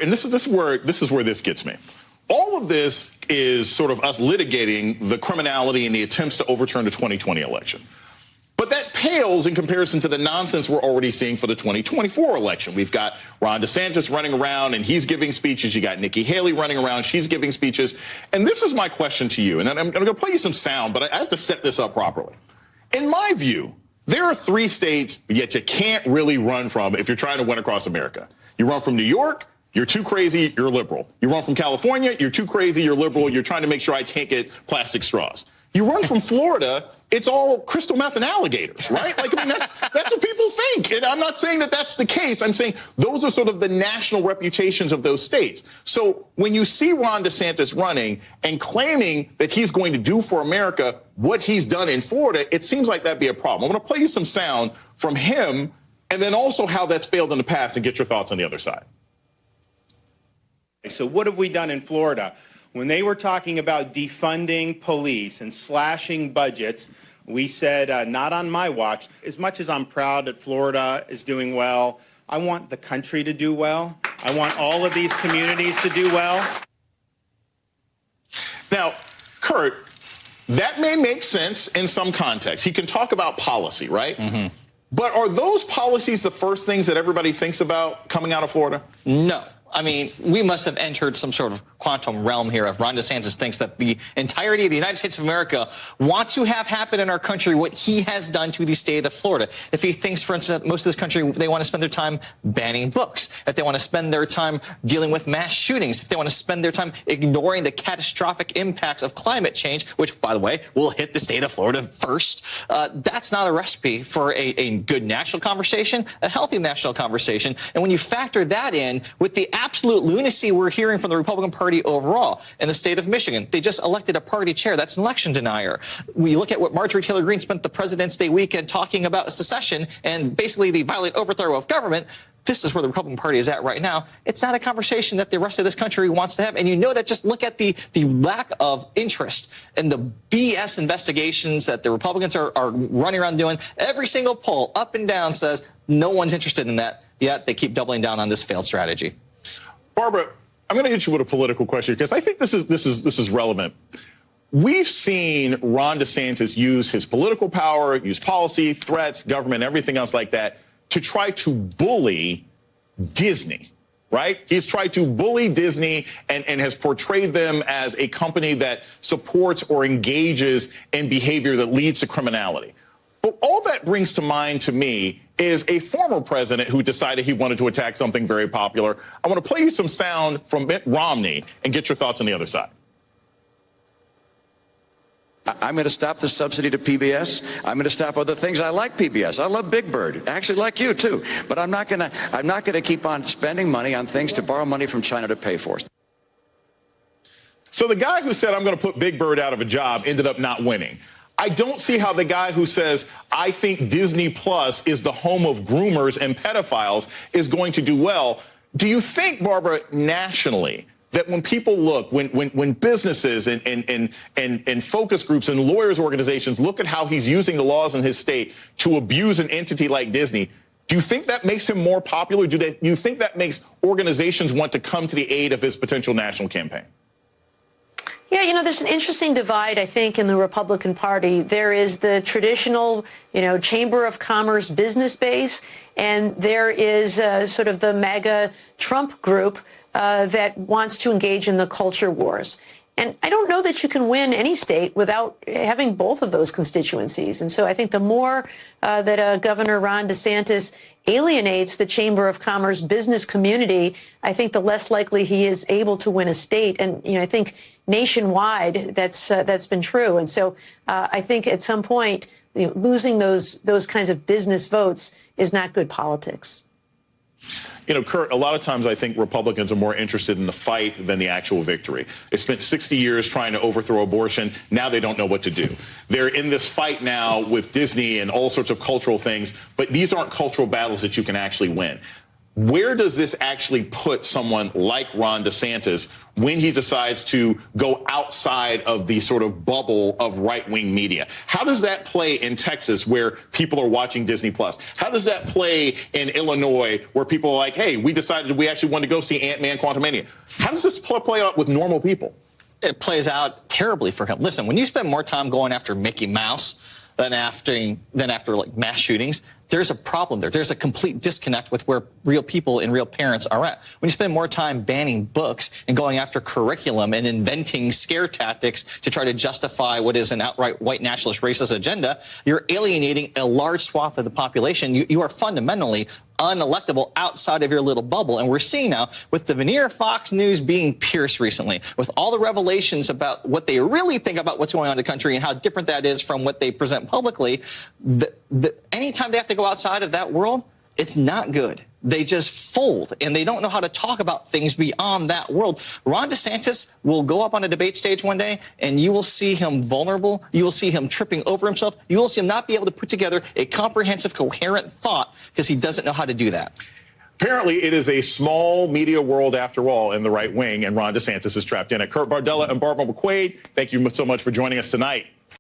And this is where this gets me. All of this is sort of us litigating the criminality and the attempts to overturn the 2020 election. But that pales in comparison to the nonsense we're already seeing for the 2024 election. We've got Ron DeSantis running around and he's giving speeches. You got Nikki Haley running around. She's giving speeches. And this is my question to you. And I'm going to play you some sound, but I have to set this up properly. In my view, there are 3 states yet you can't really run from if you're trying to win across America. You run from New York. You're too crazy, you're liberal. You run from California, you're too crazy, you're liberal. You're trying to make sure I can't get plastic straws. You run from Florida, it's all crystal meth and alligators, right? Like, I mean, that's what people think. And I'm not saying that that's the case. I'm saying those are sort of the national reputations of those states. So when you see Ron DeSantis running and claiming that he's going to do for America what he's done in Florida, it seems like that'd be a problem. I'm going to play you some sound from him and then also how that's failed in the past and get your thoughts on the other side. So what have we done in Florida? When they were talking about defunding police and slashing budgets, we said, not on my watch. As much as I'm proud that Florida is doing well, I want the country to do well. I want all of these communities to do well. Now, Kurt, that may make sense in some context. He can talk about policy, right? Mm-hmm. But are those policies the first things that everybody thinks about coming out of Florida? No. I mean, we must have entered some sort of quantum realm here if Ron DeSantis thinks that the entirety of the United States of America wants to have happen in our country what he has done to the state of Florida. If he thinks, for instance, that most of this country, they want to spend their time banning books, if they want to spend their time dealing with mass shootings, if they want to spend their time ignoring the catastrophic impacts of climate change, which, by the way, will hit the state of Florida first, that's not a recipe for a good national conversation, a healthy national conversation. And when you factor that in with the absolute lunacy we're hearing from the Republican Party overall in the state of Michigan. They just elected a party chair. That's an election denier. We look at what Marjorie Taylor Greene spent the President's Day weekend talking about secession and basically the violent overthrow of government. This is where the Republican Party is at right now. It's not a conversation that the rest of this country wants to have. And you know that just look at the lack of interest in the BS investigations that the Republicans are running around doing. Every single poll up and down says no one's interested in that, yet they keep doubling down on this failed strategy. Barbara, I'm going to hit you with a political question because I think this is relevant. We've seen Ron DeSantis use his political power, use policy, threats, government, everything else like that to try to bully Disney, right? He's tried to bully Disney and has portrayed them as a company that supports or engages in behavior that leads to criminality. But all that brings to mind to me is a former president who decided he wanted to attack something very popular. I want to play you some sound from Mitt Romney and get your thoughts on the other side. I'm going to stop the subsidy to PBS. I'm going to stop other things. I like PBS. I love Big Bird. I actually like you too. But I'm not going to keep on spending money on things to borrow money from China to pay for. So the guy who said I'm going to put Big Bird out of a job ended up not winning. I don't see how the guy who says, I think Disney Plus is the home of groomers and pedophiles is going to do well. Do you think, Barbara, nationally, that when people look, when businesses and focus groups and lawyers organizations look at how he's using the laws in his state to abuse an entity like Disney, do you think that makes him more popular? Do you think that makes organizations want to come to the aid of his potential national campaign? Yeah, you know, there's an interesting divide, I think, in the Republican Party. There is the traditional, Chamber of Commerce business base, and there is sort of the MAGA Trump group that wants to engage in the culture wars. And I don't know that you can win any state without having both of those constituencies. And so I think the more that Governor Ron DeSantis alienates the Chamber of Commerce business community, I think the less likely he is able to win a state. And, I think nationwide that's been true. And so I think at some point, losing those kinds of business votes is not good politics. Kurt, a lot of times I think Republicans are more interested in the fight than the actual victory. They spent 60 years trying to overthrow abortion. Now they don't know what to do. They're in this fight now with Disney and all sorts of cultural things, but these aren't cultural battles that you can actually win. where does this actually put someone like Ron DeSantis when he decides to go outside of the sort of bubble of right-wing media? How does that play in Texas where people are watching Disney Plus? How does that play in Illinois where people are like, hey, we decided we actually want to go see Ant-Man Quantumania? How does this play out with normal people? It plays out terribly for him. Listen, when you spend more time going after Mickey Mouse than after like mass shootings, there's a problem there. There's a complete disconnect with where real people and real parents are at. When you spend more time banning books and going after curriculum and inventing scare tactics to try to justify what is an outright white nationalist racist agenda, you're alienating a large swath of the population. You are fundamentally unelectable outside of your little bubble. And we're seeing now with the veneer of Fox News being pierced recently, with all the revelations about what they really think about what's going on in the country and how different that is from what they present publicly, anytime they have to go outside of that world, it's not good. They just fold, and they don't know how to talk about things beyond that world. Ron DeSantis will go up on a debate stage one day, and you will see him vulnerable. You will see him tripping over himself. You will see him not be able to put together a comprehensive, coherent thought because he doesn't know how to do that. Apparently, it is a small media world, after all, in the right wing, and Ron DeSantis is trapped in it. Kurt Bardella and Barbara McQuaid, thank you so much for joining us tonight.